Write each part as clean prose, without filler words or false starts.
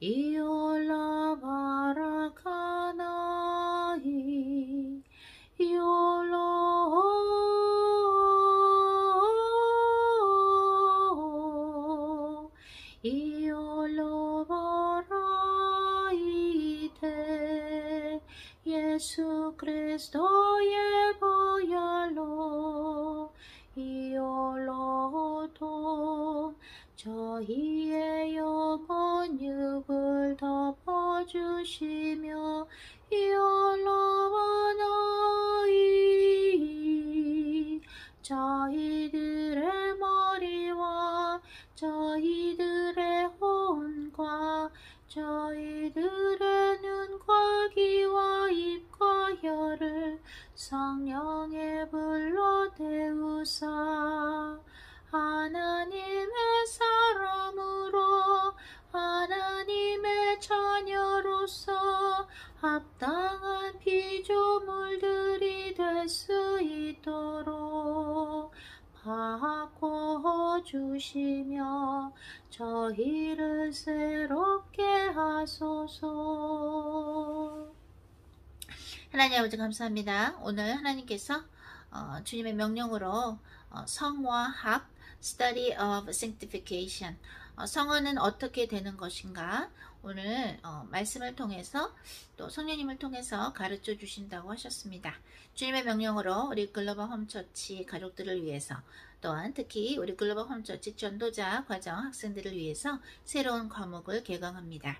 Iola barakanai, Iolo, Iolo baraite, Jesu Kristo의 보혈로 이올로도 저희의 영혼 육을 덮어주시며 이올로바나이 저희들의 머리와 저희들의 혼과 저희들의 눈과 귀와 입과 혀를 성령의 불로 태우사 하나님의 사람으로 하나님의 자녀로서 합당한 피조물들이 될 수 있도록 바꿔주시며 저희를 새롭게 하소서. 하나님 아버지 감사합니다. 오늘 하나님께서 주님의 명령으로 성화합 Study of Sanctification 성화는 어떻게 되는 것인가 오늘 말씀을 통해서 또 성령님을 통해서 가르쳐 주신다고 하셨습니다. 주님의 명령으로 우리 글로벌 홈처치 가족들을 위해서 또한 특히 우리 글로벌 홈처치 전도자 과정 학생들을 위해서 새로운 과목을 개강합니다.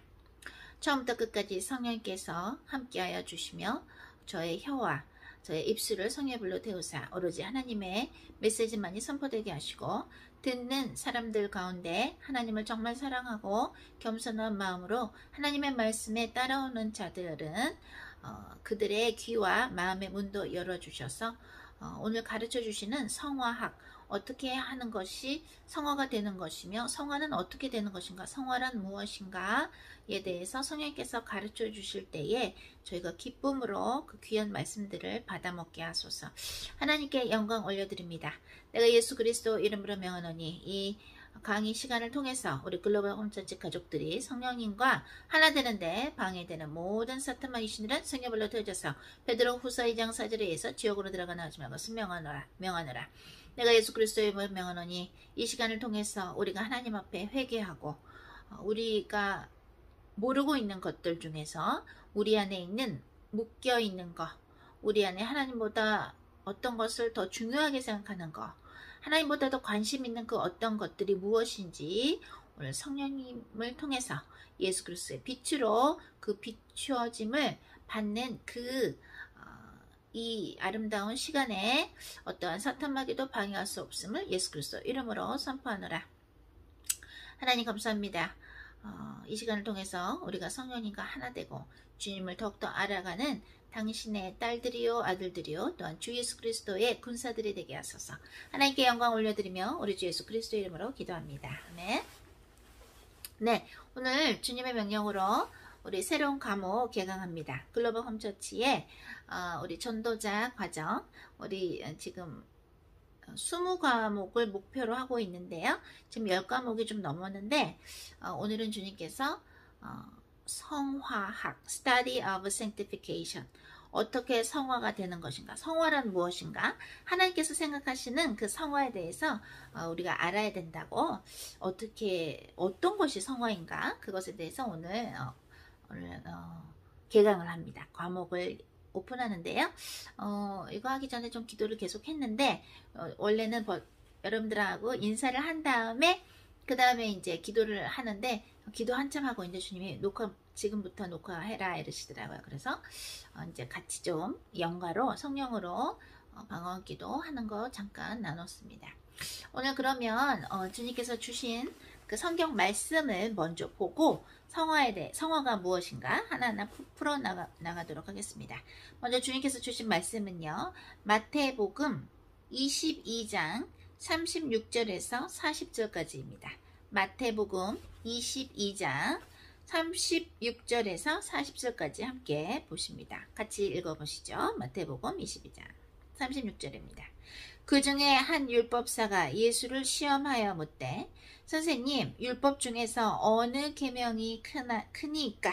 처음부터 끝까지 성령님께서 함께하여 주시며 저의 혀와 저의 입술을 성령의 불로 태우사 오로지 하나님의 메시지만이 선포되게 하시고 듣는 사람들 가운데 하나님을 정말 사랑하고 겸손한 마음으로 하나님의 말씀에 따라오는 자들은 그들의 귀와 마음의 문도 열어주셔서 오늘 가르쳐 주시는 성화학 어떻게 하는 것이 성화가 되는 것이며 성화는 어떻게 되는 것인가 성화란 무엇인가에 대해서 성령께서 가르쳐 주실 때에 저희가 기쁨으로 그 귀한 말씀들을 받아먹게 하소서. 하나님께 영광 올려드립니다. 내가 예수 그리스도 이름으로 명하노니 이 강의 시간을 통해서 우리 글로벌 홈처치 가족들이 성령님과 하나 되는데 방해되는 모든 사탄과 귀신들은 성령불로 태워져서 베드로 후서 2장 4절에 의해서 지옥으로 들어가 나오지 말고 명하노라. 내가 예수 그리스도의 이름으로 명하노니 이 시간을 통해서 우리가 하나님 앞에 회개하고 우리가 모르고 있는 것들 중에서 우리 안에 있는 묶여있는 것 우리 안에 하나님보다 어떤 것을 더 중요하게 생각하는 것 하나님보다 더 관심 있는 그 어떤 것들이 무엇인지 오늘 성령님을 통해서 예수 그리스도의 빛으로 그 비추어짐을 받는 이 아름다운 시간에 어떠한 사탄마귀도 방해할 수 없음을 예수 그리스도 이름으로 선포하노라. 하나님 감사합니다. 이 시간을 통해서 우리가 성령님과 하나 되고 주님을 더욱더 알아가는 당신의 딸들이요 아들들이요 또한 주 예수 그리스도의 군사들이 되게 하소서. 하나님께 영광 올려드리며 우리 주 예수 그리스도 이름으로 기도합니다. 아멘. 네, 오늘 주님의 명령으로 우리 새로운 과목 개강합니다. 글로벌 홈처치의 우리 전도자 과정 우리 지금 20과목을 목표로 하고 있는데요. 지금 10과목이 좀 넘었는데 오늘은 주님께서 성화학 Study of Sanctification 어떻게 성화가 되는 것인가 성화란 무엇인가 하나님께서 생각하시는 그 성화에 대해서 우리가 알아야 된다고 어떤 것이 성화인가 그것에 대해서 오늘 개강을 합니다. 과목을 오픈하는데요. 이거 하기 전에 좀 기도를 계속 했는데 원래는 여러분들하고 인사를 한 다음에 그 다음에 이제 기도를 하는데 기도 한참 하고 이제 주님이 지금부터 녹화해라 이러시더라고요. 그래서 이제 같이 좀 영가로 성령으로 방언기도 하는 거 잠깐 나눴습니다. 오늘 그러면 주님께서 주신 그 성경 말씀을 먼저 보고 성화가 무엇인가 하나하나 풀어 나가도록 하겠습니다. 먼저 주님께서 주신 말씀은요. 마태복음 22장 36절에서 40절까지입니다. 마태복음 22장 36절에서 40절까지 함께 보십니다. 같이 읽어보시죠. 마태복음 22장 36절입니다. 그 중에 한 율법사가 예수를 시험하여 묻되 선생님, 율법 중에서 어느 계명이 크니까?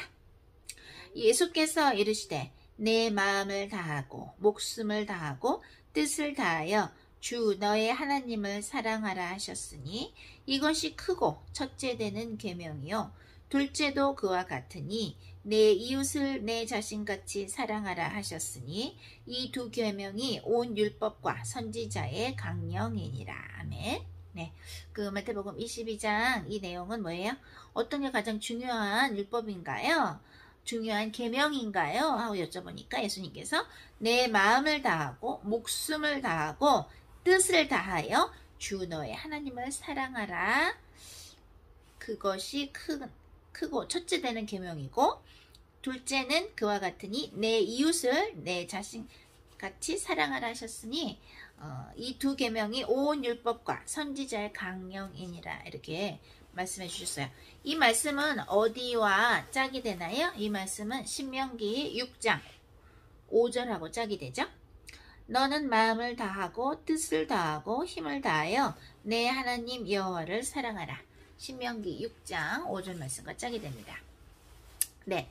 예수께서 이르시되 내 마음을 다하고 목숨을 다하고 뜻을 다하여 주 너의 하나님을 사랑하라 하셨으니 이것이 크고 첫째 되는 계명이요 둘째도 그와 같으니 내 이웃을 내 자신같이 사랑하라 하셨으니 이 두 계명이 온 율법과 선지자의 강령이니라. 아멘. 네, 그 마태복음 22장 이 내용은 뭐예요? 어떤 게 가장 중요한 율법인가요? 중요한 계명인가요? 하고 여쭤보니까 예수님께서 내 마음을 다하고 목숨을 다하고 뜻을 다하여 주 너의 하나님을 사랑하라. 그것이 크고 첫째 되는 계명이고 둘째는 그와 같으니 내 이웃을 내 자신같이 사랑하라 하셨으니 이 두 계명이 온 율법과 선지자의 강령이니라 이렇게 말씀해 주셨어요. 이 말씀은 어디와 짝이 되나요? 이 말씀은 신명기 6장 5절하고 짝이 되죠. 너는 마음을 다하고 뜻을 다하고 힘을 다하여 내 하나님 여호와를 사랑하라. 신명기 6장 5절 말씀과 짝이 됩니다. 네,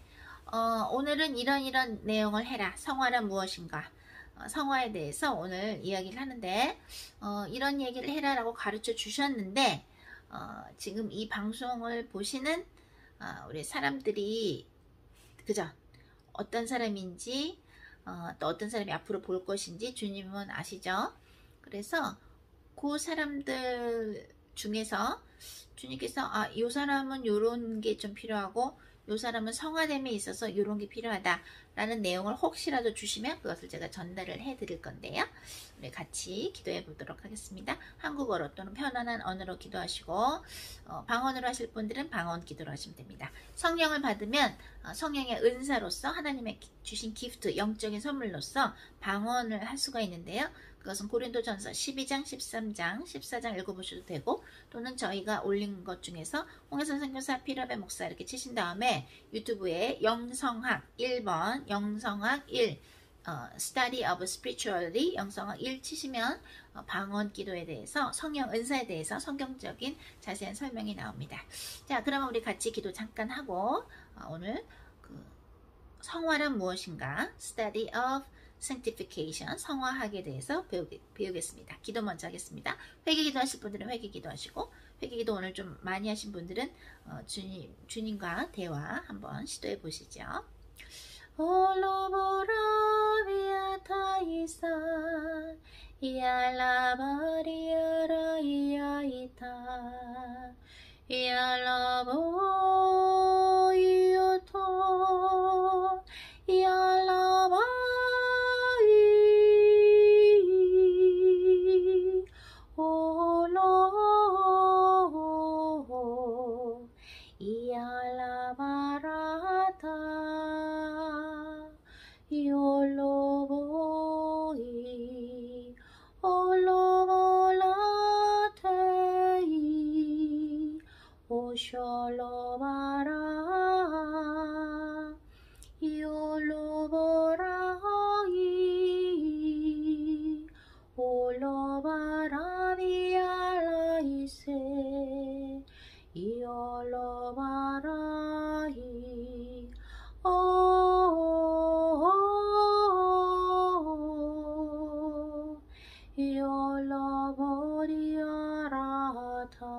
오늘은 이런 내용을 해라. 성화란 무엇인가? 성화에 대해서 오늘 이야기를 하는데 이런 얘기를 해라라고 가르쳐 주셨는데 지금 이 방송을 보시는 우리 사람들이 그죠? 어떤 사람인지 또 어떤 사람이 앞으로 볼 것인지 주님은 아시죠? 그래서 그 사람들 중에서 주님께서 이 사람은 요런 게 좀 필요하고 요 사람은 성화됨에 있어서 이런 게 필요하다라는 내용을 혹시라도 주시면 그것을 제가 전달을 해드릴 건데요. 우리 같이 기도해 보도록 하겠습니다. 한국어로 또는 편안한 언어로 기도하시고 방언으로 하실 분들은 방언 기도로 하시면 됩니다. 성령을 받으면 성령의 은사로서 하나님의 주신 기프트, 영적인 선물로서 방언을 할 수가 있는데요. 그것은 고린도전서 12장, 13장, 14장 읽어보셔도 되고 또는 저희가 올린 것 중에서 홍해선 선교사 피라베 목사 이렇게 치신 다음에 유튜브에 영성학 1번, 영성학 1 Study of Spirituality 영성학 1 치시면 방언 기도에 대해서 성령 은사에 대해서 성경적인 자세한 설명이 나옵니다. 자, 그러면 우리 같이 기도 잠깐 하고 오늘 성화란 무엇인가? Study of Sanctification, 성화학에 대해서 배우겠습니다. 기도 먼저 하겠습니다. 회개기도 하실 분들은 회개기도 하시고 회개기도 오늘 좀 많이 하신 분들은 주님과 대화 한번 시도해 보시죠. 올로보라 비아타이산 이알라바리아라 이아이타 이알라보 이오토 이알라바 Sholomara Yoloborai Olobara Vialaise Yolobarai Yoloboriarata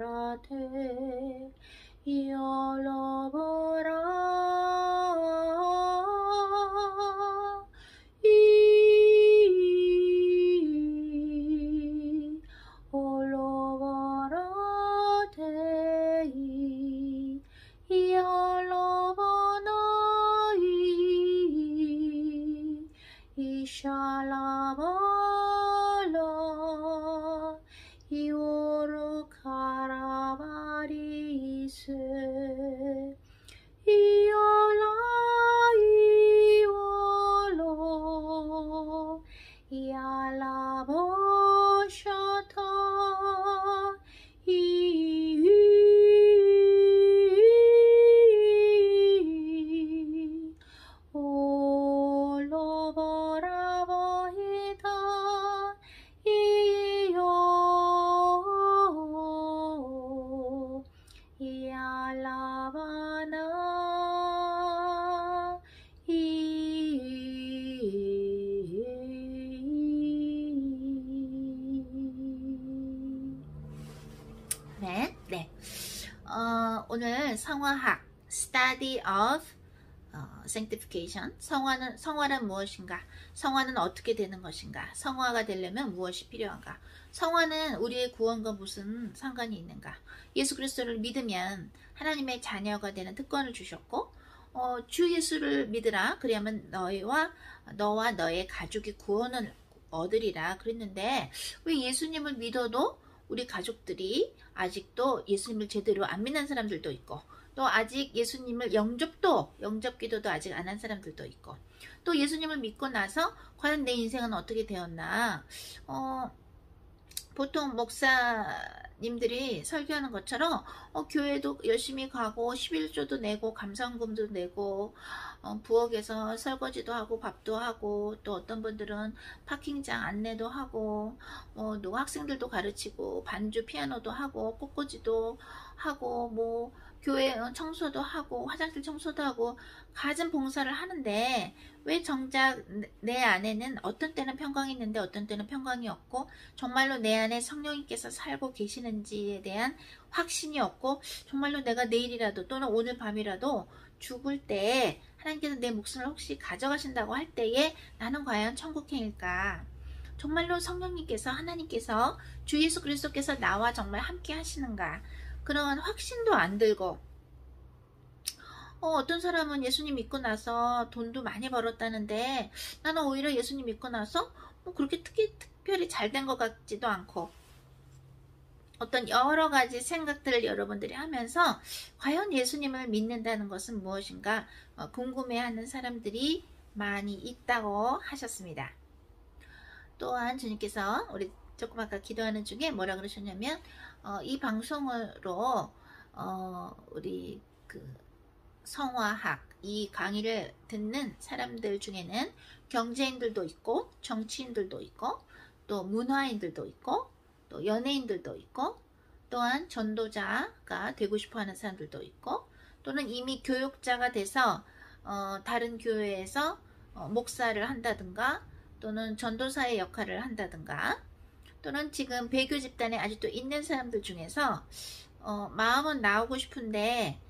Olabarate Yolobora Olobarate Yolobanai Ishalabala Yorukarabari 오늘 성화학 Study of Sanctification. 성화는 무엇인가? 성화는 어떻게 되는 것인가? 성화가 되려면 무엇이 필요한가? 성화는 우리의 구원과 무슨 상관이 있는가? 예수 그리스도를 믿으면 하나님의 자녀가 되는 특권을 주셨고, 주 예수를 믿으라. 그리하면 너와 너의 가족이 구원을 얻으리라 그랬는데, 왜 예수님을 믿어도 우리 가족들이 아직도 예수님을 제대로 안 믿는 사람들도 있고, 또 아직 예수님을 영접 기도도 아직 안 한 사람들도 있고, 또 예수님을 믿고 나서 과연 내 인생은 어떻게 되었나? 보통 목사님들이 설교하는 것처럼 교회도 열심히 가고 11조도 내고 감사원금도 내고 부엌에서 설거지도 하고 밥도 하고, 또 어떤 분들은 파킹장 안내도 하고, 누구 학생들도 가르치고 반주 피아노도 하고 꽃꽂이도 하고, 교회 청소도 하고 화장실 청소도 하고 갖은 봉사를 하는데, 왜 정작 내 안에는 어떤 때는 평강이 있는데 어떤 때는 평강이 없고, 정말로 내 안에 성령님께서 살고 계시는지에 대한 확신이 없고, 정말로 내가 내일이라도 또는 오늘 밤이라도 죽을 때 하나님께서 내 목숨을 혹시 가져가신다고 할 때에 나는 과연 천국행일까? 정말로 성령님께서, 하나님께서, 주 예수 그리스도께서 나와 정말 함께 하시는가? 그런 확신도 안 들고, 어떤 사람은 예수님 믿고 나서 돈도 많이 벌었다는데, 나는 오히려 예수님 믿고 나서 그렇게 특별히 잘 된 것 같지도 않고, 어떤 여러 가지 생각들을 여러분들이 하면서 과연 예수님을 믿는다는 것은 무엇인가 궁금해하는 사람들이 많이 있다고 하셨습니다. 또한 주님께서 우리 조금 아까 기도하는 중에 뭐라 그러셨냐면, 이 방송으로 우리 성화학 이 강의를 듣는 사람들 중에는 경제인들도 있고, 정치인들도 있고, 또 문화인들도 있고, 또 연예인들도 있고, 또한 전도자가 되고 싶어하는 사람들도 있고, 또는 이미 교육자가 돼서 다른 교회에서 목사를 한다든가, 또는 전도사의 역할을 한다든가, 또는 지금 배교 집단에 아직도 있는 사람들 중에서 마음은 나오고 싶은데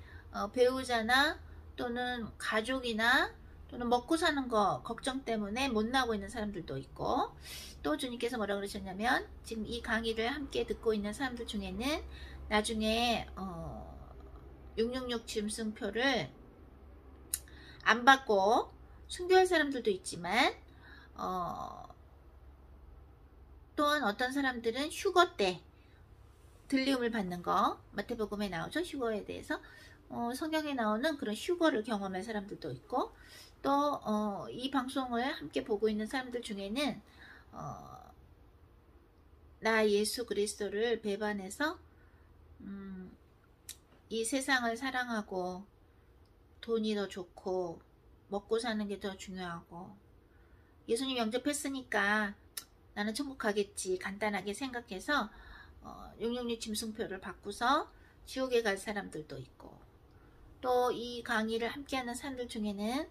배우자나 또는 가족이나 또는 먹고 사는 거 걱정 때문에 못 나오고 있는 사람들도 있고, 또 주님께서 뭐라고 그러셨냐면, 지금 이 강의를 함께 듣고 있는 사람들 중에는 나중에 666 짐승표를 안 받고 순교할 사람들도 있지만, 또한 어떤 사람들은 휴거 때 들리움을 받는 거, 마태복음에 나오죠. 휴거에 대해서 성경에 나오는 그런 휴거를 경험할 사람들도 있고, 또 이 방송을 함께 보고 있는 사람들 중에는 나 예수 그리스도를 배반해서 이 세상을 사랑하고 돈이 더 좋고 먹고 사는 게 더 중요하고, 예수님 영접했으니까 나는 천국 가겠지 간단하게 생각해서 666 짐승표를 받고서 지옥에 갈 사람들도 있고, 또 이 강의를 함께하는 사람들 중에는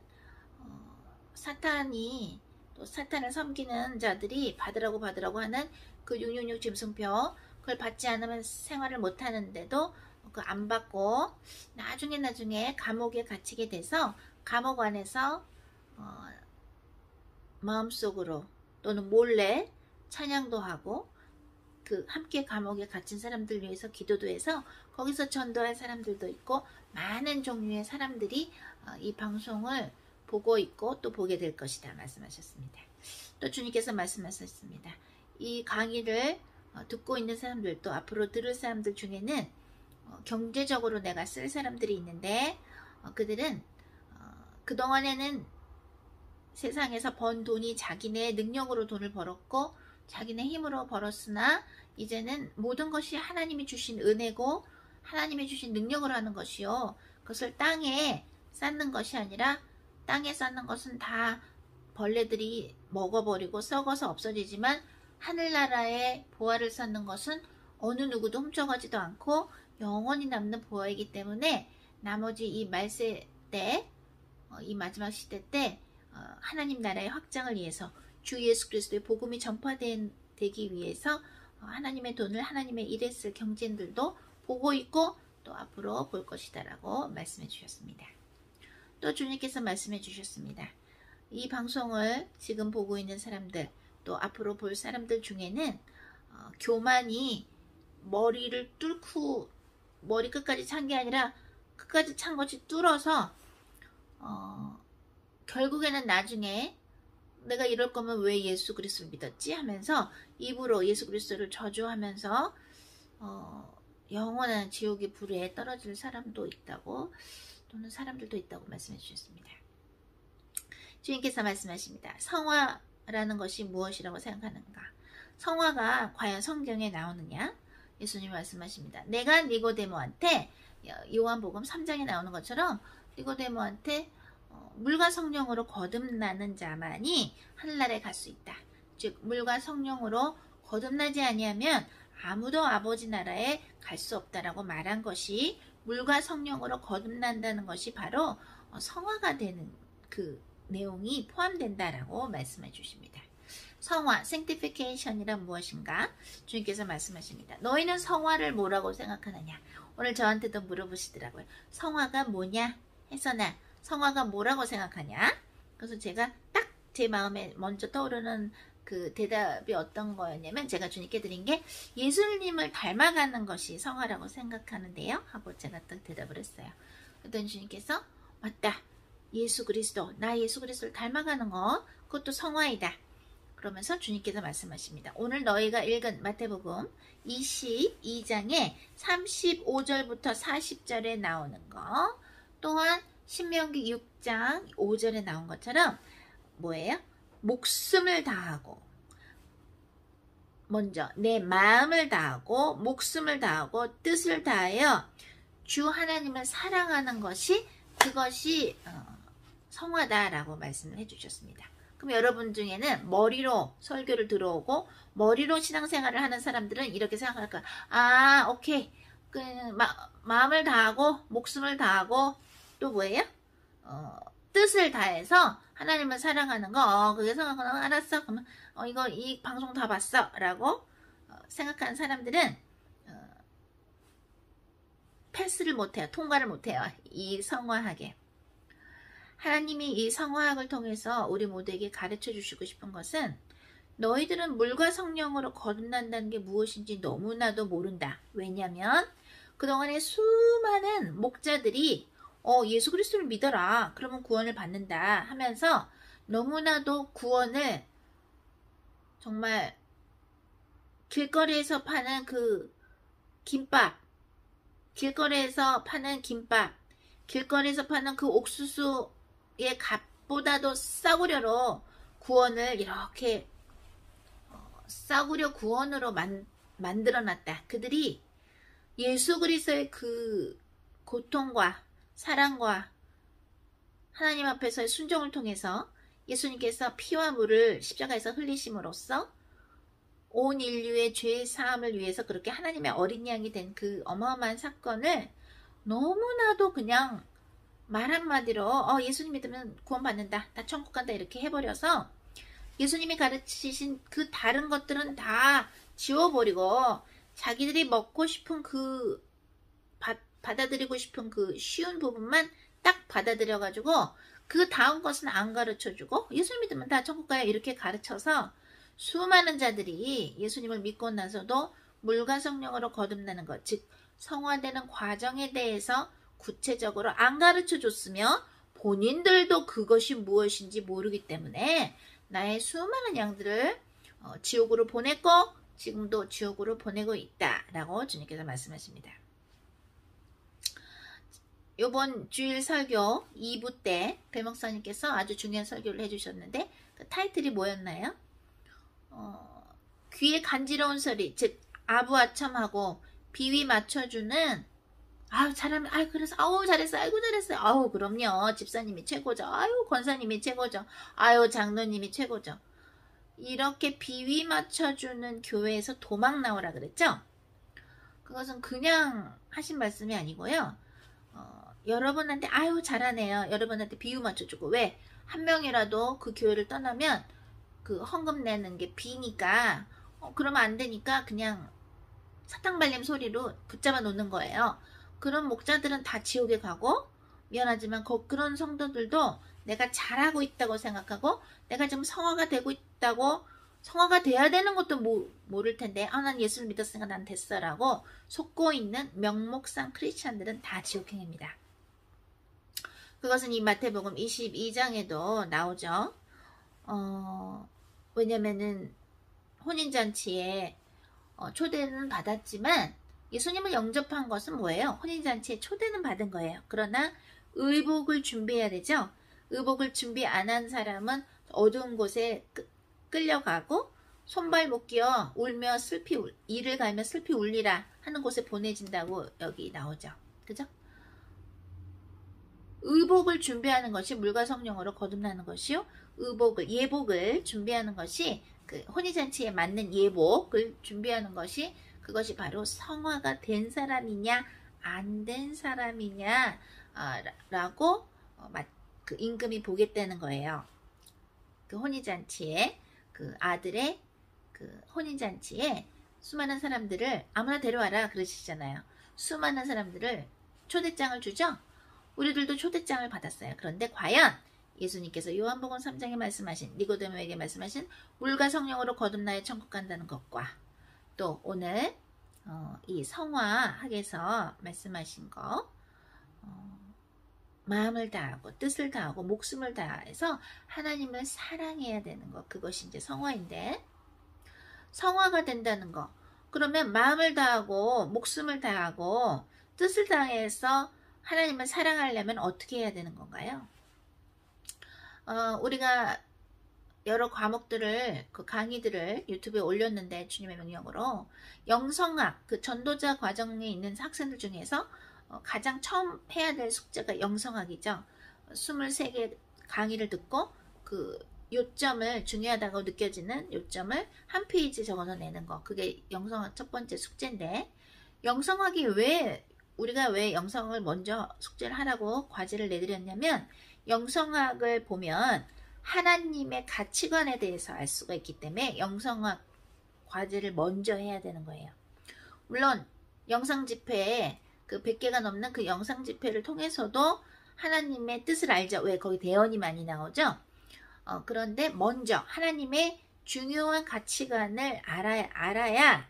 사탄을 섬기는 자들이 받으라고 하는 그 666 짐승표, 그걸 받지 않으면 생활을 못하는데도 안 받고 나중에 감옥에 갇히게 돼서 감옥 안에서 마음속으로 또는 몰래 찬양도 하고, 함께 감옥에 갇힌 사람들 위해서 기도도 해서 거기서 전도할 사람들도 있고, 많은 종류의 사람들이 이 방송을 보고 있고 또 보게 될 것이다 말씀하셨습니다. 또 주님께서 말씀하셨습니다. 이 강의를 듣고 있는 사람들, 또 앞으로 들을 사람들 중에는 경제적으로 내가 쓸 사람들이 있는데, 그들은 그동안에는 세상에서 번 돈이 자기네 능력으로 돈을 벌었고 자기네 힘으로 벌었으나, 이제는 모든 것이 하나님이 주신 은혜고 하나님이 주신 능력으로 하는 것이요, 그것을 땅에 쌓는 것이 아니라, 땅에 쌓는 것은 다 벌레들이 먹어버리고 썩어서 없어지지만, 하늘나라의 보화를 쌓는 것은 어느 누구도 훔쳐가지도 않고 영원히 남는 보화이기 때문에, 나머지 이 말세 때, 이 마지막 시대 때 하나님 나라의 확장을 위해서, 주 예수 그리스도의 복음이 전파되기 위해서 하나님의 돈을 하나님의 일에 쓸 경제인들도 보고 있고, 또 또 앞으로 볼 것이다 라고 말씀해 주셨습니다. 또 주님께서 말씀해 주셨습니다. 이 방송을 지금 보고 있는 사람들, 또 앞으로 볼 사람들 중에는 교만이 머리를 뚫고 머리 끝까지 찬 게 아니라 끝까지 찬 것이 뚫어서 결국에는 나중에 내가 이럴 거면 왜 예수 그리스도를 믿었지 하면서 입으로 예수 그리스도를 저주하면서 영원한 지옥의 불에 떨어질 사람도 있다고, 또는 사람들도 있다고 말씀해 주셨습니다. 주님께서 말씀하십니다. 성화라는 것이 무엇이라고 생각하는가? 성화가 과연 성경에 나오느냐? 예수님이 말씀하십니다. 내가 니고데모한테, 요한복음 3장에 나오는 것처럼 니고데모한테 물과 성령으로 거듭나는 자만이 하늘나라에 갈 수 있다. 즉 물과 성령으로 거듭나지 아니하면 아무도 아버지 나라에 갈 수 없다라고 말한 것이, 물과 성령으로 거듭난다는 것이 바로 성화가 되는 그 내용이 포함된다라고 말씀해 주십니다. 성화, sanctification이란 무엇인가? 주님께서 말씀하십니다. 너희는 성화를 뭐라고 생각하느냐? 오늘 저한테도 물어보시더라고요. 성화가 뭐냐? 해서나 성화가 뭐라고 생각하냐? 그래서 제가 딱 제 마음에 먼저 떠오르는 그 대답이 어떤 거였냐면, 제가 주님께 드린 게 예수님을 닮아가는 것이 성화라고 생각하는데요 하고 제가 딱 대답을 했어요. 그랬더니 주님께서 맞다, 예수 그리스도, 나 예수 그리스도를 닮아가는 거, 그것도 성화이다. 그러면서 주님께서 말씀하십니다. 오늘 너희가 읽은 마태복음 22장에 35절부터 40절에 나오는 거, 또한 신명기 6장 5절에 나온 것처럼 뭐예요? 목숨을 다하고, 먼저 내 마음을 다하고 목숨을 다하고 뜻을 다하여 주 하나님을 사랑하는 것이, 그것이 성화다라고 말씀을 해주셨습니다. 그럼 여러분 중에는 머리로 설교를 들어오고 머리로 신앙생활을 하는 사람들은 이렇게 생각할 거야. 아, 오케이. 마음을 다하고 목숨을 다하고 또 뭐예요? 뜻을 다해서 하나님을 사랑하는 거, 그게 생각하면 알았어. 그러면 이 방송 다 봤어 라고 생각하는 사람들은 패스를 못해요. 통과를 못해요. 이 성화학에. 하나님이 이 성화학을 통해서 우리 모두에게 가르쳐 주시고 싶은 것은, 너희들은 물과 성령으로 거듭난다는 게 무엇인지 너무나도 모른다. 왜냐하면 그동안에 수많은 목자들이 예수 그리스도를 믿어라, 그러면 구원을 받는다 하면서 너무나도 구원을 정말 길거리에서 파는 그 김밥, 길거리에서 파는 김밥, 길거리에서 파는 그 옥수수의 값보다도 싸구려로 구원을 이렇게 싸구려 구원으로 만들어놨다. 그들이 예수 그리스도의 그 고통과 사랑과 하나님 앞에서의 순종을 통해서 예수님께서 피와 물을 십자가에서 흘리심으로써 온 인류의 죄 사함을 위해서 그렇게 하나님의 어린 양이 된 그 어마어마한 사건을 너무나도 그냥 말 한마디로 예수님 믿으면 구원받는다, 나 천국 간다 이렇게 해버려서 예수님이 가르치신 그 다른 것들은 다 지워버리고 자기들이 먹고 싶은 그 받아들이고 싶은 그 쉬운 부분만 딱 받아들여가지고 그 다음 것은 안 가르쳐주고 예수님 믿으면 다 천국 가요 이렇게 가르쳐서 수많은 자들이 예수님을 믿고 나서도 물과 성령으로 거듭나는 것, 즉 성화되는 과정에 대해서 구체적으로 안 가르쳐줬으며 본인들도 그것이 무엇인지 모르기 때문에 나의 수많은 양들을 지옥으로 보냈고 지금도 지옥으로 보내고 있다라고 주님께서 말씀하십니다. 이번 주일 설교 2부 때 배목사님께서 아주 중요한 설교를 해주셨는데 그 타이틀이 뭐였나요? 귀에 간지러운 소리, 즉 아부아첨하고 비위 맞춰주는 그래서 잘했어, 아이고 잘했어요, 그럼요, 집사님이 최고죠, 권사님이 최고죠, 장로님이 최고죠. 이렇게 비위 맞춰주는 교회에서 도망 나오라 그랬죠? 그것은 그냥 하신 말씀이 아니고요. 여러분한테 잘하네요, 여러분한테 비유 맞춰주고, 왜? 한 명이라도 그 교회를 떠나면 그 헌금 내는 게 비니까 그러면 안 되니까 그냥 사탕발림 소리로 붙잡아 놓는 거예요. 그런 목자들은 다 지옥에 가고, 미안하지만 그런 성도들도 내가 잘하고 있다고 생각하고 내가 지금 성화가 되고 있다고, 성화가 돼야 되는 것도 모를 텐데 난 예수를 믿었으니까 난 됐어 라고 속고 있는 명목상 크리스찬들은 다 지옥행입니다. 그것은 이 마태복음 22장에도 나오죠. 왜냐면은 혼인잔치에 초대는 받았지만 예수님을 영접한 것은 뭐예요? 혼인잔치에 초대는 받은 거예요. 그러나 의복을 준비해야 되죠. 의복을 준비 안 한 사람은 어두운 곳에 끌려가고 손발 묶여 울며 이를 갈며 슬피 울리라 하는 곳에 보내진다고 여기 나오죠. 그죠? 의복을 준비하는 것이 물과 성령으로 거듭나는 것이요. 예복을 준비하는 것이 그 혼인잔치에 맞는 예복을 준비하는 것이 그것이 바로 성화가 된 사람이냐 안 된 사람이냐 라고 그 임금이 보겠다는 거예요. 그 혼인잔치에 그 아들의 그 혼인잔치에 수많은 사람들을 아무나 데려와라 그러시잖아요. 수많은 사람들을 초대장을 주죠. 우리들도 초대장을 받았어요. 그런데 과연 예수님께서 요한복음 3장에 말씀하신 니고데모에게 말씀하신 물과 성령으로 거듭나야 천국 간다는 것과 또 오늘 이 성화학에서 말씀하신 거 마음을 다하고 뜻을 다하고 목숨을 다해서 하나님을 사랑해야 되는 것, 그것이 이제 성화인데, 성화가 된다는 거, 그러면 마음을 다하고 목숨을 다하고 뜻을 다해서 하나님을 사랑하려면 어떻게 해야 되는 건가요? 우리가 여러 과목들을, 그 강의들을 유튜브에 올렸는데 주님의 명령으로 영성학, 그 전도자 과정에 있는 학생들 중에서 가장 처음 해야 될 숙제가 영성학이죠. 23개 강의를 듣고 그 요점을, 중요하다고 느껴지는 요점을 한 페이지 적어서 내는 거, 그게 영성학 첫 번째 숙제인데, 영성학이 우리가 왜 영성을 먼저 숙제를 하라고 과제를 내드렸냐면, 영성학을 보면 하나님의 가치관에 대해서 알 수가 있기 때문에 영성학 과제를 먼저 해야 되는 거예요. 물론 영상집회에 그 100개가 넘는 그 영상집회를 통해서도 하나님의 뜻을 알죠. 왜? 거기 대언이 많이 나오죠. 그런데 먼저 하나님의 중요한 가치관을 알아야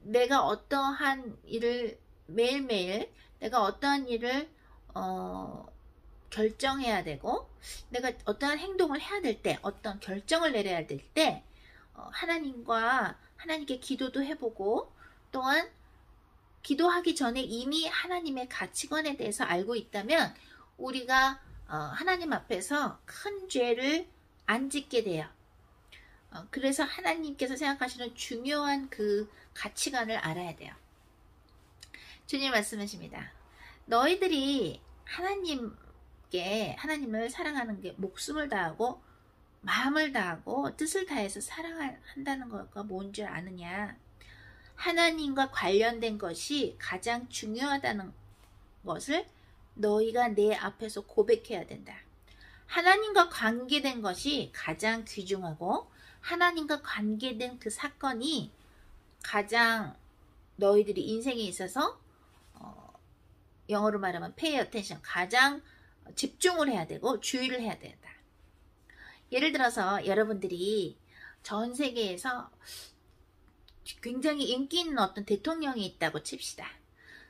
내가 어떠한 일을 매일매일 내가 어떠한 일을 결정해야 되고, 내가 어떠한 행동을 해야 될 때, 어떤 결정을 내려야 될 때 하나님께 기도도 해보고, 또한 기도하기 전에 이미 하나님의 가치관에 대해서 알고 있다면 우리가 하나님 앞에서 큰 죄를 안 짓게 돼요. 그래서 하나님께서 생각하시는 중요한 그 가치관을 알아야 돼요. 주님 말씀하십니다. 너희들이 하나님을 사랑하는 게 목숨을 다하고 마음을 다하고 뜻을 다해서 사랑한다는 것과 뭔 줄 아느냐. 하나님과 관련된 것이 가장 중요하다는 것을 너희가 내 앞에서 고백해야 된다. 하나님과 관계된 것이 가장 귀중하고 하나님과 관계된 그 사건이 가장 너희들이 인생에 있어서 영어로 말하면 pay attention, 가장 집중을 해야 되고 주의를 해야 된다. 예를 들어서 여러분들이 전 세계에서 굉장히 인기 있는 어떤 대통령이 있다고 칩시다.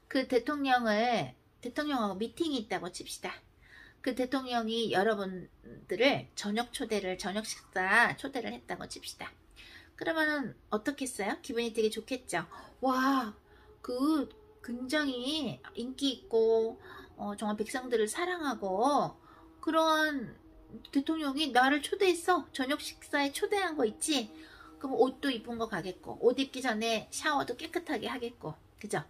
그 대통령하고 미팅이 있다고 칩시다. 그 대통령이 여러분들을 저녁 식사 초대를 했다고 칩시다. 그러면은 어떻겠어요? 기분이 되게 좋겠죠. 와, 그 굉장히 인기 있고 정말 백성들을 사랑하고 그런 대통령이 나를 초대했어. 저녁 식사에 초대한 거 있지? 그럼 옷도 이쁜 거 가겠고, 옷 입기 전에 샤워도 깨끗하게 하겠고, 그죠?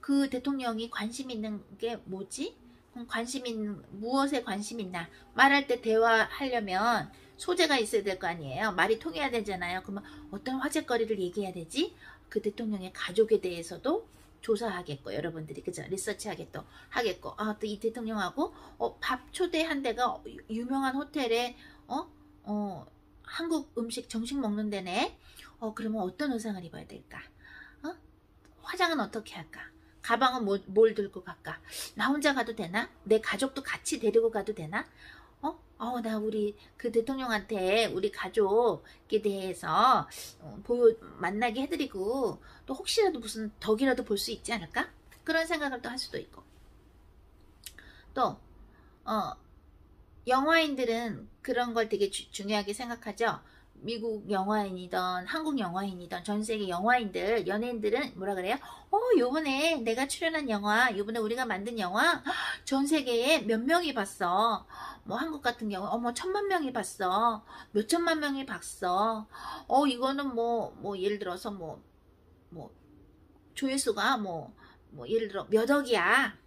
그 대통령이 관심 있는 게 뭐지? 무엇에 관심 있나? 말할 때 대화하려면 소재가 있어야 될 거 아니에요? 말이 통해야 되잖아요. 그러면 어떤 화제거리를 얘기해야 되지? 그 대통령의 가족에 대해서도 조사하겠고, 여러분들이, 그죠? 리서치 하겠고, 또 이 대통령하고, 밥 초대한 데가 유명한 호텔에, 한국 음식 정식 먹는 데네. 그러면 어떤 의상을 입어야 될까? 화장은 어떻게 할까? 가방은 뭘 들고 갈까? 나 혼자 가도 되나? 내 가족도 같이 데리고 가도 되나? 나 우리 그 대통령한테 우리 가족에 대해서 만나게 해드리고 또 혹시라도 무슨 덕이라도 볼 수 있지 않을까? 그런 생각을 또 할 수도 있고. 또 영화인들은 그런 걸 되게 중요하게 생각하죠. 미국 영화인이던 한국 영화인이던 전 세계 영화인들, 연예인들은 뭐라 그래요? 요번에 내가 출연한 영화, 요번에 우리가 만든 영화 전 세계에 몇 명이 봤어. 뭐 한국 같은 경우 1,000만 명이 봤어. 몇 천만 명이 봤어. 이거는 뭐 예를 들어서 뭐 조회수가 뭐 예를 들어 몇 억이야.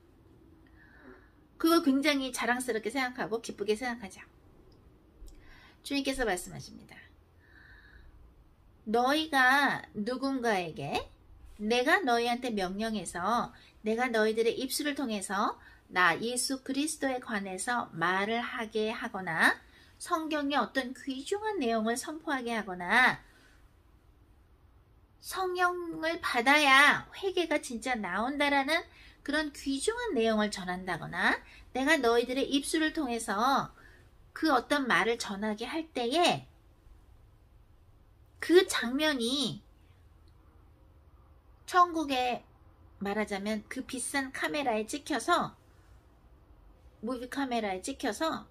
그걸 굉장히 자랑스럽게 생각하고 기쁘게 생각하자. 주님께서 말씀하십니다. 너희가 누군가에게 내가 너희한테 명령해서 내가 너희들의 입술을 통해서 나 예수 그리스도에 관해서 말을 하게 하거나 성경의 어떤 귀중한 내용을 선포하게 하거나 성령을 받아야 회개가 진짜 나온다라는 그런 귀중한 내용을 전한다거나 내가 너희들의 입술을 통해서 그 어떤 말을 전하게 할 때에 그 장면이 천국에 말하자면 그 비싼 카메라에 찍혀서 무비 카메라에 찍혀서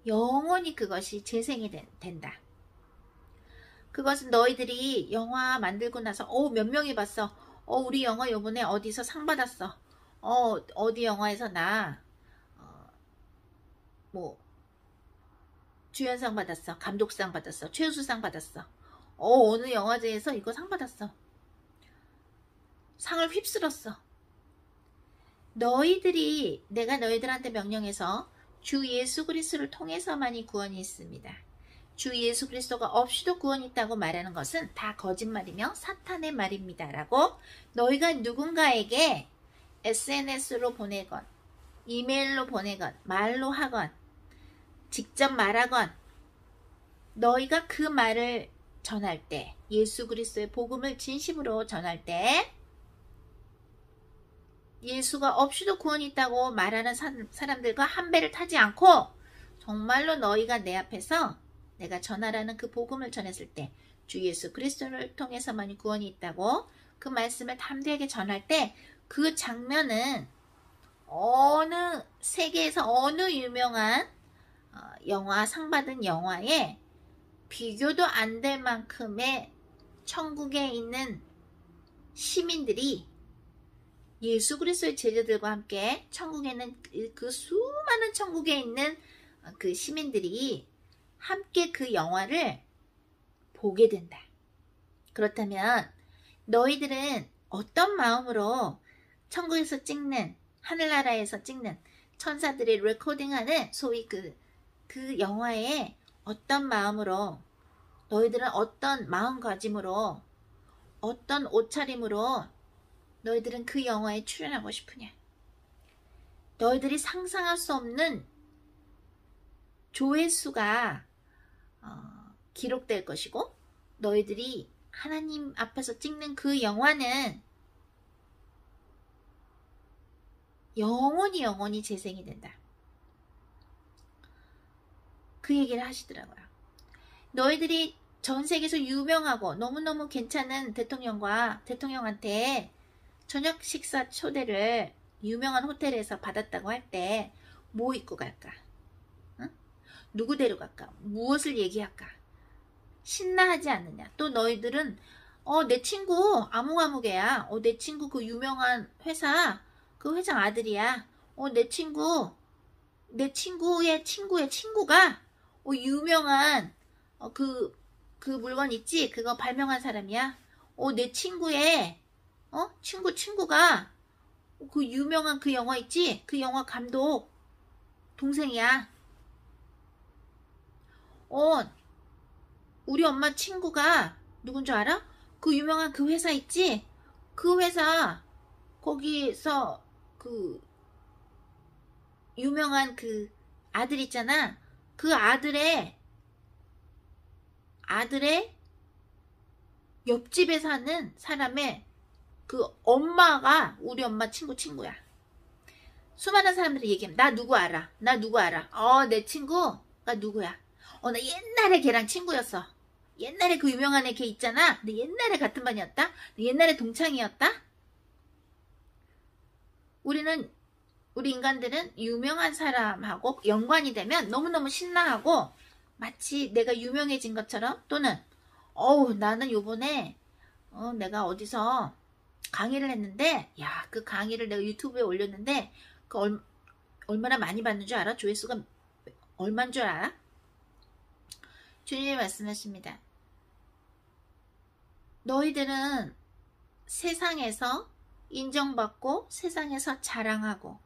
영원히 그것이 재생이 된다. 그것은 너희들이 영화 만들고 나서 몇 명이 봤어. 우리 영화 요번에 어디서 상 받았어. 어디 영화에서 나 주연상 받았어. 감독상 받았어. 최우수상 받았어. 어느 영화제에서 이거 상 받았어. 상을 휩쓸었어. 너희들이 내가 너희들한테 명령해서 주 예수 그리스도를 통해서만이 구원이 있습니다. 주 예수 그리스도가 없이도 구원이 있다고 말하는 것은 다 거짓말이며 사탄의 말입니다. 라고 너희가 누군가에게 SNS로 보내건 이메일로 보내건 말로 하건 직접 말하건 너희가 그 말을 전할 때 예수 그리스도의 복음을 진심으로 전할 때 예수가 없이도 구원이 있다고 말하는 사람들과 한 배를 타지 않고 정말로 너희가 내 앞에서 내가 전하라는 그 복음을 전했을 때 주 예수 그리스도를 통해서만이 구원이 있다고 그 말씀을 담대하게 전할 때 그 장면은 어느 세계에서 어느 유명한 영화 상 받은 영화에 비교도 안 될 만큼의 천국에 있는 시민들이 예수 그리스도의 제자들과 함께 천국에 있는 그 수많은 천국에 있는 그 시민들이 함께 그 영화를 보게 된다. 그렇다면 너희들은 어떤 마음으로 천국에서 찍는 하늘나라에서 찍는 천사들이 레코딩하는 소위 그 영화에 어떤 마음으로 너희들은 어떤 마음가짐으로 어떤 옷차림으로 너희들은 그 영화에 출연하고 싶으냐? 너희들이 상상할 수 없는 조회수가 기록될 것이고 너희들이 하나님 앞에서 찍는 그 영화는 영원히 재생이 된다. 그 얘기를 하시더라고요. 너희들이 전 세계에서 유명하고 너무너무 괜찮은 대통령한테 저녁 식사 초대를 유명한 호텔에서 받았다고 할 때 뭐 입고 갈까? 응? 누구 데려갈까? 무엇을 얘기할까? 신나하지 않느냐? 또 너희들은 내 친구 아무개야. 내 친구 그 유명한 회사 그 회장 아들이야. 내 친구의 친구가 유명한 그 물건 있지? 그거 발명한 사람이야. 내 친구의 친구가 그 유명한 그 영화 있지? 그 영화 감독 동생이야. 우리 엄마 친구가 누군 줄 알아? 그 유명한 그 회사 있지? 그 회사 거기서 그 유명한 그 아들 있잖아. 그 아들의 옆집에 사는 사람의 그 엄마가 우리 엄마 친구야. 수많은 사람들이 얘기하면 나 누구 알아? 나 누구 알아? 내 친구가 누구야? 나 옛날에 걔랑 친구였어. 옛날에 그 유명한 애 걔 있잖아. 내 옛날에 같은 반이었다. 내 옛날에 동창이었다. 우리 인간들은 유명한 사람하고 연관이 되면 너무너무 신나하고 마치 내가 유명해진 것처럼, 또는 나는 요번에 내가 어디서 강의를 했는데, 야, 그 강의를 내가 유튜브에 올렸는데 그 얼마나 많이 받는 줄 알아? 조회수가 얼마인 줄 알아? 주님이 말씀하십니다. 너희들은 세상에서 인정받고 세상에서 자랑하고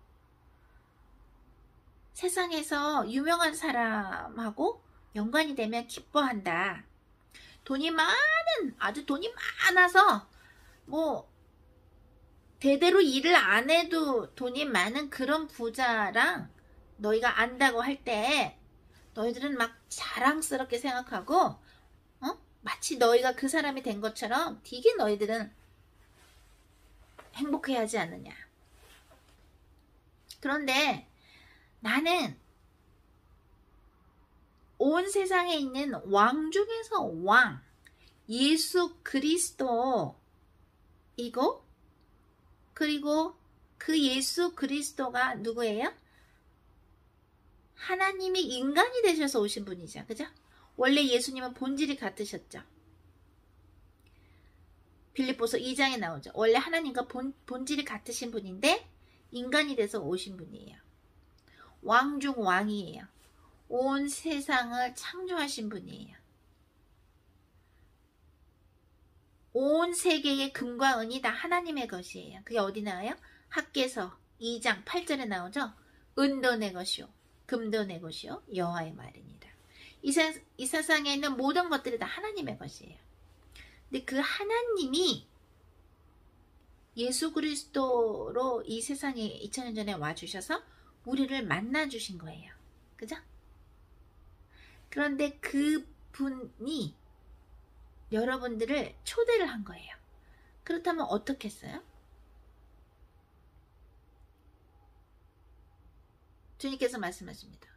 세상에서 유명한 사람하고 연관이 되면 기뻐한다. 아주 돈이 많아서 대대로 일을 안 해도 돈이 많은 그런 부자랑 너희가 안다고 할 때 너희들은 막 자랑스럽게 생각하고 마치 너희가 그 사람이 된 것처럼 되게 너희들은 행복해야 하지 않느냐. 그런데 나는 온 세상에 있는 왕 중에서 왕, 예수 그리스도 이고, 그리고 그 예수 그리스도가 누구예요? 하나님이 인간이 되셔서 오신 분이죠. 그죠? 원래 예수님은 본질이 같으셨죠. 빌립보서 2장에 나오죠. 원래 하나님과 본질이 같으신 분인데 인간이 돼서 오신 분이에요. 왕 중 왕이에요. 온 세상을 창조하신 분이에요. 온 세계의 금과 은이 다 하나님의 것이에요. 그게 어디 나와요? 학개서 2장 8절에 나오죠. 은도 내 것이요 금도 내 것이요 여호와의 말이니라. 이 세상에 있는 모든 것들이 다 하나님의 것이에요. 근데 그 하나님이 예수 그리스도로 이 세상에 2000년 전에 와주셔서 우리를 만나주신 거예요. 그죠? 그런데 그분이 여러분들을 초대를 한 거예요. 그렇다면 어떻게 했어요? 주님께서 말씀하십니다.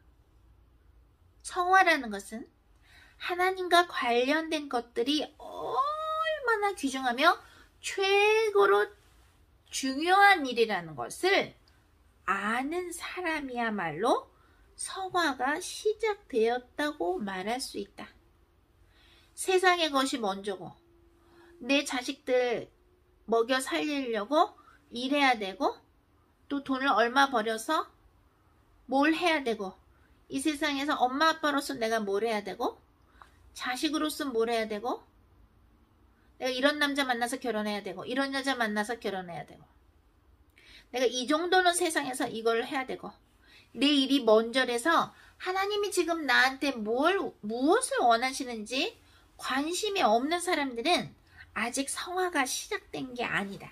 성화라는 것은 하나님과 관련된 것들이 얼마나 귀중하며 최고로 중요한 일이라는 것을 아는 사람이야말로 성화가 시작되었다고 말할 수 있다. 세상의 것이 먼저고 내 자식들 먹여 살리려고 일해야 되고 또 돈을 얼마 벌여서 뭘 해야 되고 이 세상에서 엄마 아빠로서 내가 뭘 해야 되고 자식으로서 뭘 해야 되고 내가 이런 남자 만나서 결혼해야 되고 이런 여자 만나서 결혼해야 되고 내가 이 정도는 세상에서 이걸 해야 되고 내 일이 먼저라서 하나님이 지금 나한테 무엇을 원하시는지 관심이 없는 사람들은 아직 성화가 시작된 게 아니다.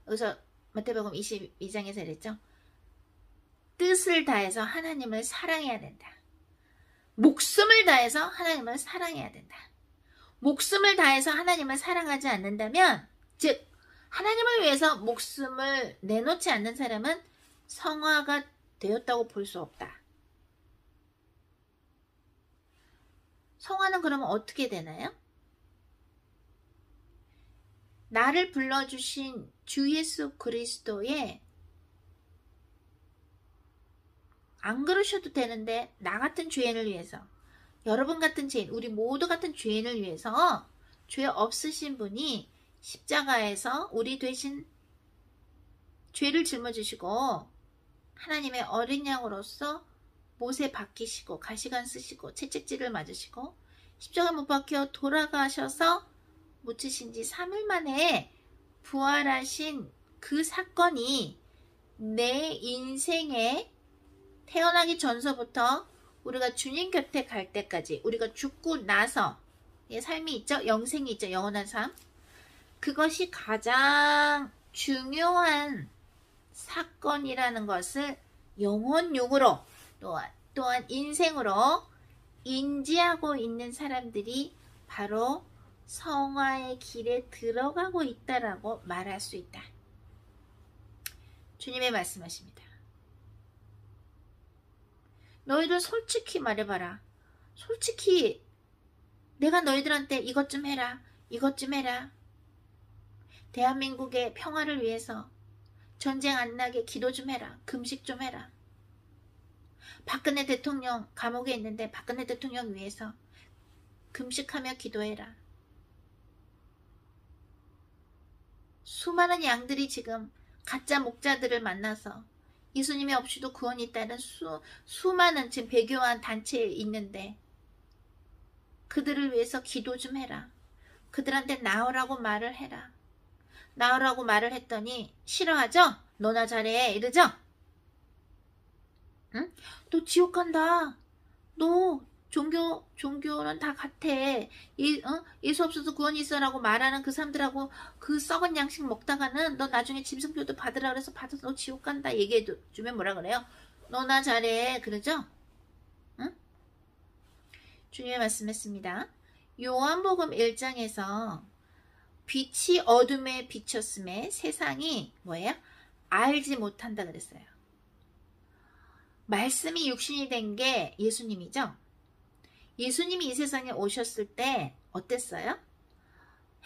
여기서 마태복음 22장에서 이랬죠. 뜻을 다해서 하나님을 사랑해야 된다. 목숨을 다해서 하나님을 사랑해야 된다. 목숨을 다해서 하나님을 사랑하지 않는다면, 즉 하나님을 위해서 목숨을 내놓지 않는 사람은 성화가 되었다고 볼 수 없다. 성화는 그러면 어떻게 되나요? 나를 불러주신 주 예수 그리스도의, 안 그러셔도 되는데 나 같은 죄인을 위해서, 여러분 같은 죄인, 우리 모두 같은 죄인을 위해서 죄 없으신 분이 십자가에서 우리 대신 죄를 짊어지시고 하나님의 어린 양으로서 못에 박히시고 가시관 쓰시고 채찍질을 맞으시고 십자가 못 박혀 돌아가셔서 묻히신 지 3일 만에 부활하신 그 사건이 내 인생에 태어나기 전서부터 우리가 주님 곁에 갈 때까지, 우리가 죽고 나서 삶이 있죠. 영생이 있죠. 영원한 삶. 그것이 가장 중요한 사건이라는 것을 영혼육으로 또한 인생으로 인지하고 있는 사람들이 바로 성화의 길에 들어가고 있다라고 말할 수 있다. 주님의 말씀하십니다. 너희들 솔직히 말해봐라. 솔직히 내가 너희들한테 이것 좀 해라. 이것 좀 해라. 대한민국의 평화를 위해서 전쟁 안 나게 기도 좀 해라. 금식 좀 해라. 박근혜 대통령 감옥에 있는데 박근혜 대통령 위해서 금식하며 기도해라. 수많은 양들이 지금 가짜 목자들을 만나서 예수님이 없이도 구원이 있다는 수많은 지금 배교한 단체에 있는데 그들을 위해서 기도 좀 해라. 그들한테 나오라고 말을 해라. 나오라고 말을 했더니 싫어하죠? 너나 잘해 이러죠? 응? 너 지옥 간다. 너 종교는 다 같아. 예수 없어서 구원이 있어라고 말하는 그 사람들하고 그 썩은 양식 먹다가는 너 나중에 짐승표도 받으라 그래서 받아서 너 지옥 간다 얘기해주면 뭐라 그래요? 너나 잘해 그러죠? 응? 주님의 말씀했습니다. 요한복음 1장에서 빛이 어둠에 비쳤음에 세상이 뭐예요? 알지 못한다 그랬어요. 말씀이 육신이 된 게 예수님이죠. 예수님이 이 세상에 오셨을 때 어땠어요?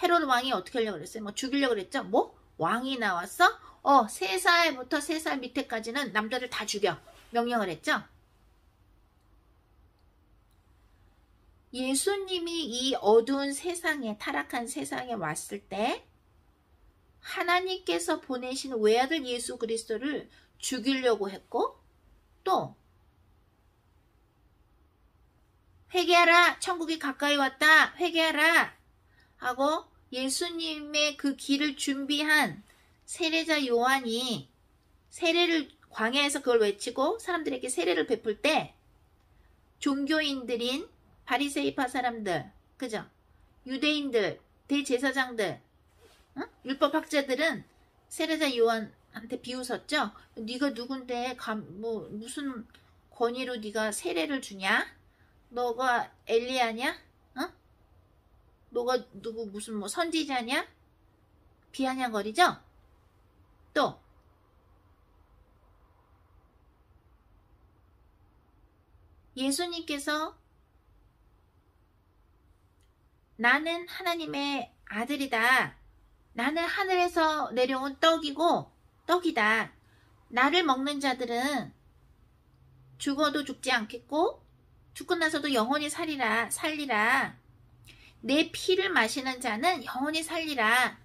헤롯 왕이 어떻게 하려고 그랬어요? 뭐 죽이려고 그랬죠? 뭐? 왕이 나왔어? 3살부터 3살 밑에까지는 남자를 다 죽여. 명령을 했죠? 예수님이 이 어두운 세상에, 타락한 세상에 왔을 때 하나님께서 보내신 외아들 예수 그리스도를 죽이려고 했고 또 회개하라 천국이 가까이 왔다 회개하라 하고 예수님의 그 길을 준비한 세례자 요한이 세례를 광야에서 그걸 외치고 사람들에게 세례를 베풀 때 종교인들인 바리새이파 사람들 그죠? 유대인들 대제사장들 응? 율법학자들은 세례자 요한한테 비웃었죠. 네가 누군데 무슨 권위로 네가 세례를 주냐? 너가 엘리야냐? 어? 너가 누구 무슨 뭐 선지자냐? 비아냥거리죠? 또 예수님께서 나는 하나님의 아들이다. 나는 하늘에서 내려온 떡이다. 나를 먹는 자들은 죽어도 죽지 않겠고 죽고 나서도 영원히 살리라. 내 피를 마시는 자는 영원히 살리라.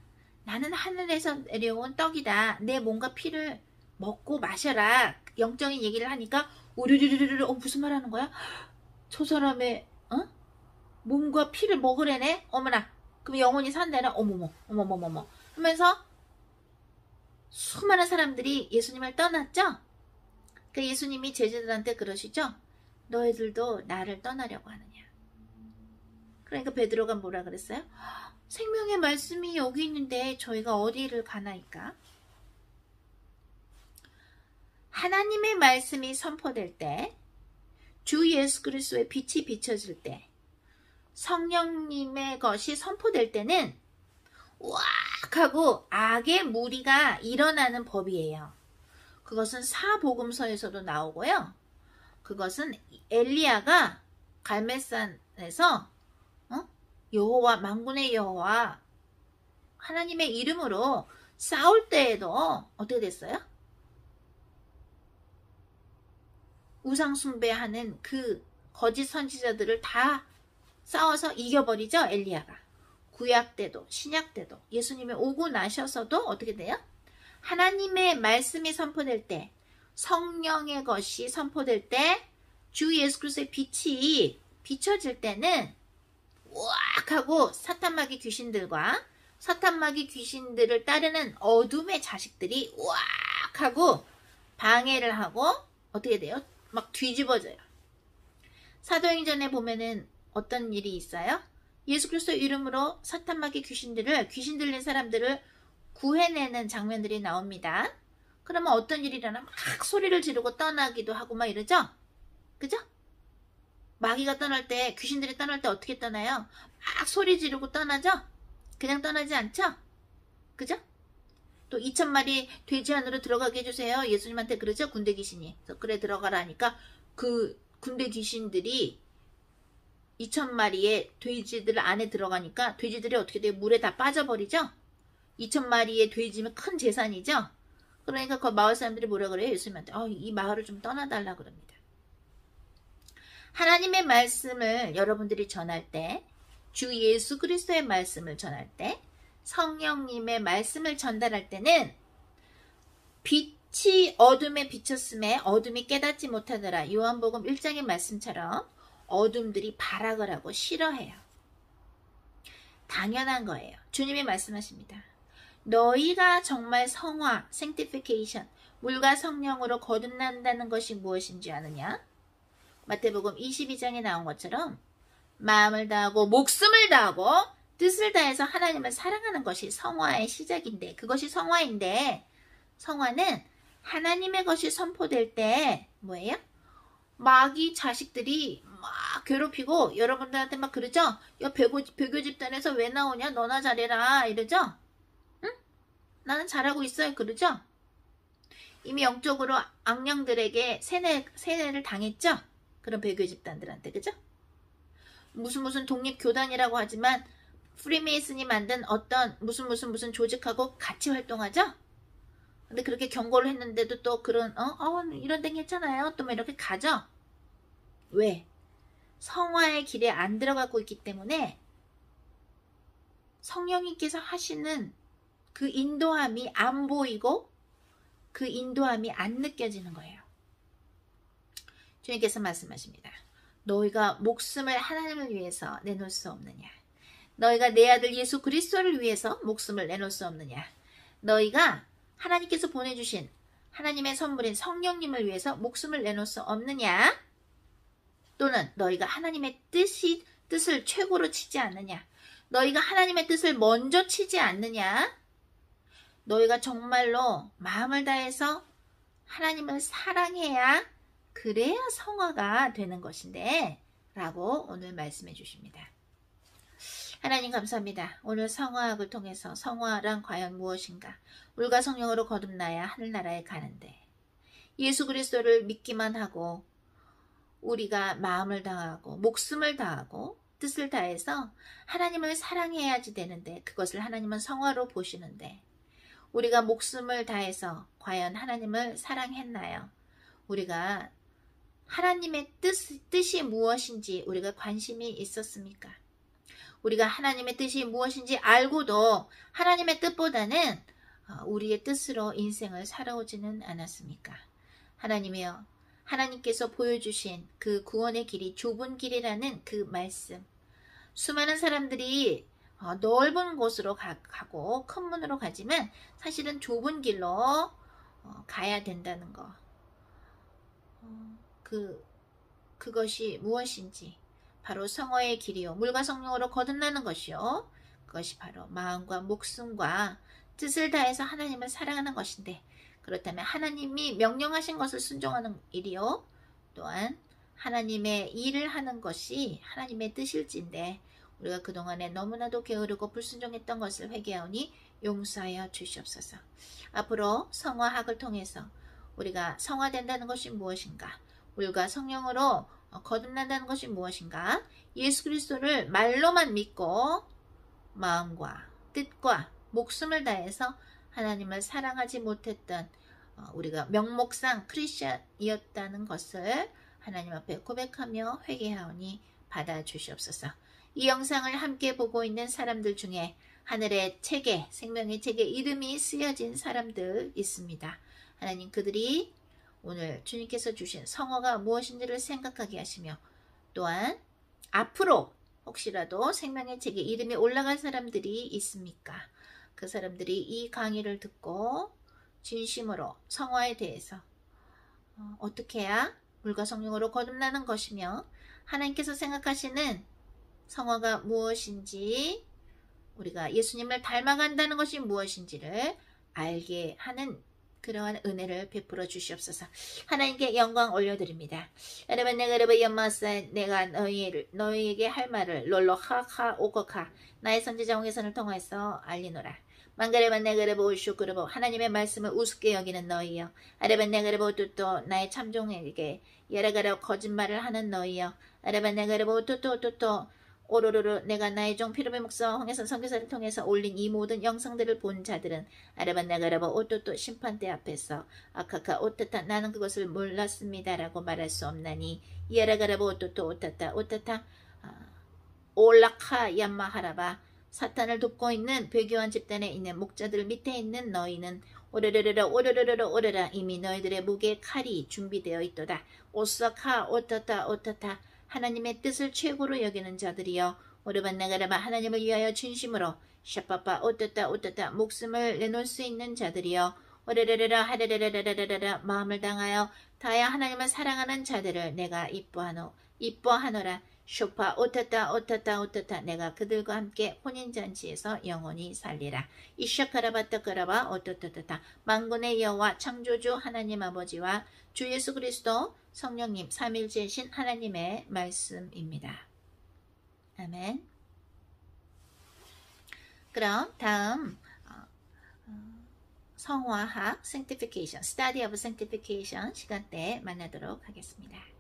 나는 하늘에서 내려온 떡이다. 내 몸과 피를 먹고 마셔라. 영적인 얘기를 하니까 우르르르르 무슨 말 하는 거야? 저 사람의 몸과 피를 먹으래네? 어머나. 그럼 영원히 산다나? 어머머 하면서 수많은 사람들이 예수님을 떠났죠? 그 예수님이 제자들한테 그러시죠? 너희들도 나를 떠나려고 하느냐? 그러니까 베드로가 뭐라 그랬어요? 생명의 말씀이 여기 있는데 저희가 어디를 가나이까? 하나님의 말씀이 선포될 때, 주 예수 그리스도의 빛이 비춰질 때, 성령님의 것이 선포될 때는 우악 하고 악의 무리가 일어나는 법이에요. 그것은 사복음서에서도 나오고요. 그것은 엘리야가 갈멜산에서 여호와 만군의 여호와 하나님의 이름으로 싸울 때에도 어떻게 됐어요? 우상 숭배하는 그 거짓 선지자들을 다 싸워서 이겨버리죠. 엘리야가. 구약 때도 신약 때도 예수님이 오고 나셔서도 어떻게 돼요? 하나님의 말씀이 선포될 때 성령의 것이 선포될 때 주 예수 그리스도의 빛이 비춰질 때는 우악 하고 사탄마귀 귀신들과 사탄마귀 귀신들을 따르는 어둠의 자식들이 우악 하고 방해를 하고 어떻게 돼요? 막 뒤집어져요. 사도행전에 보면은 어떤 일이 있어요? 예수 그리스도 이름으로 사탄마귀 귀신 들린 사람들을 구해내는 장면들이 나옵니다. 그러면 어떤 일이 일어나? 막 소리를 지르고 떠나기도 하고 막 이러죠? 그죠? 마귀가 떠날 때, 귀신들이 떠날 때 어떻게 떠나요? 막 소리 지르고 떠나죠? 그냥 떠나지 않죠? 그죠? 또 2000마리 돼지 안으로 들어가게 해주세요. 예수님한테 그러죠? 군대 귀신이. 그래서 그래 들어가라 하니까 그 군대 귀신들이 2000마리의 돼지들 안에 들어가니까 돼지들이 어떻게 돼요? 물에 다 빠져버리죠? 2000마리의 돼지면 큰 재산이죠? 그러니까 그 마을 사람들이 뭐라 그래요? 예수님한테 이 마을을 좀 떠나달라 그럽니다. 하나님의 말씀을 여러분들이 전할 때, 주 예수 그리스도의 말씀을 전할 때, 성령님의 말씀을 전달할 때는 빛이 어둠에 비쳤음에 어둠이 깨닫지 못하더라. 요한복음 1장의 말씀처럼 어둠들이 발악을 하고 싫어해요. 당연한 거예요. 주님이 말씀하십니다. 너희가 정말 성화, sanctification, 물과 성령으로 거듭난다는 것이 무엇인지 아느냐? 마태복음 22장에 나온 것처럼 마음을 다하고 목숨을 다하고 뜻을 다해서 하나님을 사랑하는 것이 성화의 시작인데, 그것이 성화인데, 성화는 하나님의 것이 선포될 때 뭐예요? 마귀 자식들이 막 괴롭히고 여러분들한테 막 그러죠? 야, 배교 집단에서 왜 나오냐? 너나 잘해라 이러죠? 응? 나는 잘하고 있어요 그러죠? 이미 영적으로 악령들에게 세뇌를 당했죠? 그런 배교 집단들한테, 그죠? 무슨 독립교단이라고 하지만 프리메이슨이 만든 어떤 무슨 조직하고 같이 활동하죠? 근데 그렇게 경고를 했는데도 또 그런 이런 데 했잖아요. 또 뭐 이렇게 가죠? 왜? 성화의 길에 안 들어가고 있기 때문에 성령님께서 하시는 그 인도함이 안 보이고 그 인도함이 안 느껴지는 거예요. 주님께서 말씀하십니다. 너희가 목숨을 하나님을 위해서 내놓을 수 없느냐? 너희가 내 아들 예수 그리스도를 위해서 목숨을 내놓을 수 없느냐? 너희가 하나님께서 보내주신 하나님의 선물인 성령님을 위해서 목숨을 내놓을 수 없느냐? 또는 너희가 하나님의 뜻을 최고로 치지 않느냐? 너희가 하나님의 뜻을 먼저 치지 않느냐? 너희가 정말로 마음을 다해서 하나님을 사랑해야 그래야 성화가 되는 것인데 라고 오늘 말씀해 주십니다. 하나님 감사합니다. 오늘 성화학을 통해서 성화란 과연 무엇인가? 물과 성령으로 거듭나야 하늘나라에 가는데 예수 그리스도를 믿기만 하고 우리가 마음을 다하고 목숨을 다하고 뜻을 다해서 하나님을 사랑해야지 되는데 그것을 하나님은 성화로 보시는데 우리가 목숨을 다해서 과연 하나님을 사랑했나요? 우리가 하나님의 뜻이 무엇인지 우리가 관심이 있었습니까? 우리가 하나님의 뜻이 무엇인지 알고도 하나님의 뜻보다는 우리의 뜻으로 인생을 살아오지는 않았습니까? 하나님이여, 하나님께서 보여주신 그 구원의 길이 좁은 길이라는 그 말씀, 수많은 사람들이 넓은 곳으로 가고 큰 문으로 가지만 사실은 좁은 길로 가야 된다는 거, 그것이 무엇인지 바로 성화의 길이요 물과 성령으로 거듭나는 것이요 그것이 바로 마음과 목숨과 뜻을 다해서 하나님을 사랑하는 것인데 그렇다면 하나님이 명령하신 것을 순종하는 일이요 또한 하나님의 일을 하는 것이 하나님의 뜻일진데 우리가 그동안에 너무나도 게으르고 불순종했던 것을 회개하오니 용서하여 주시옵소서. 앞으로 성화학을 통해서 우리가 성화된다는 것이 무엇인가, 물과 성령으로 거듭난다는 것이 무엇인가, 예수 그리스도를 말로만 믿고 마음과 뜻과 목숨을 다해서 하나님을 사랑하지 못했던 우리가 명목상 크리스천이었다는 것을 하나님 앞에 고백하며 회개하오니 받아주시옵소서. 이 영상을 함께 보고 있는 사람들 중에 하늘의 책에, 생명의 책에 이름이 쓰여진 사람들 있습니다. 하나님, 그들이 오늘 주님께서 주신 성화가 무엇인지를 생각하게 하시며 또한 앞으로 혹시라도 생명의 책에 이름이 올라갈 사람들이 있습니까? 그 사람들이 이 강의를 듣고 진심으로 성화에 대해서 어떻게 해야 물과 성령으로 거듭나는 것이며 하나님께서 생각하시는 성화가 무엇인지 우리가 예수님을 닮아간다는 것이 무엇인지를 알게 하는 그러한 은혜를 베풀어 주시옵소서. 하나님께 영광 올려드립니다. 여러분 내가 연마사 내가 너희에게 할 말을 롤로 하하 오거카 나의 선지자 홍해선을 통해서 알리노라. 만가레반 내가레보 올슈그르보 하나님의 말씀을 우습게 여기는 너희여. 아레반 내가레보 뚜또 나의 참종에게 예라가라 거짓말을 하는 너희여. 아레반 내가레보 뚜또 오로로로 내가 나의 종 피르베 목사와 홍해선 선교사를 통해서 올린 이 모든 영상들을 본 자들은 아레반 내가레보 오뚜또 심판대 앞에서 아카카 오타타 나는 그것을 몰랐습니다라고 말할 수 없나니 예라가레보 오뚜또 오타타 올라카 얌마하라바 사탄을 돕고 있는 배교한 집단에 있는 목자들 밑에 있는 너희는 오르르르 이미 너희들의 목에 칼이 준비되어 있도다. 오사카 오타타 하나님의 뜻을 최고로 여기는 자들이여. 오르반나가라바 하나님을 위하여 진심으로 샤빠빠 오타타 목숨을 내놓을 수 있는 자들이여. 오르르르라 하르르르르르르 마음을 당하여 다야 하나님을 사랑하는 자들을 내가 이뻐하노라. 쇼파 오타타 내가 그들과 함께 혼인잔치에서 영원히 살리라. 이샤카라바타카라바 오타타타 만군의 여호와 창조주 하나님 아버지와 주 예수 그리스도 성령님 삼일체이신 하나님의 말씀입니다. 아멘. 그럼 다음 성화학 Sanctification, Study of Sanctification 시간 때 만나도록 하겠습니다.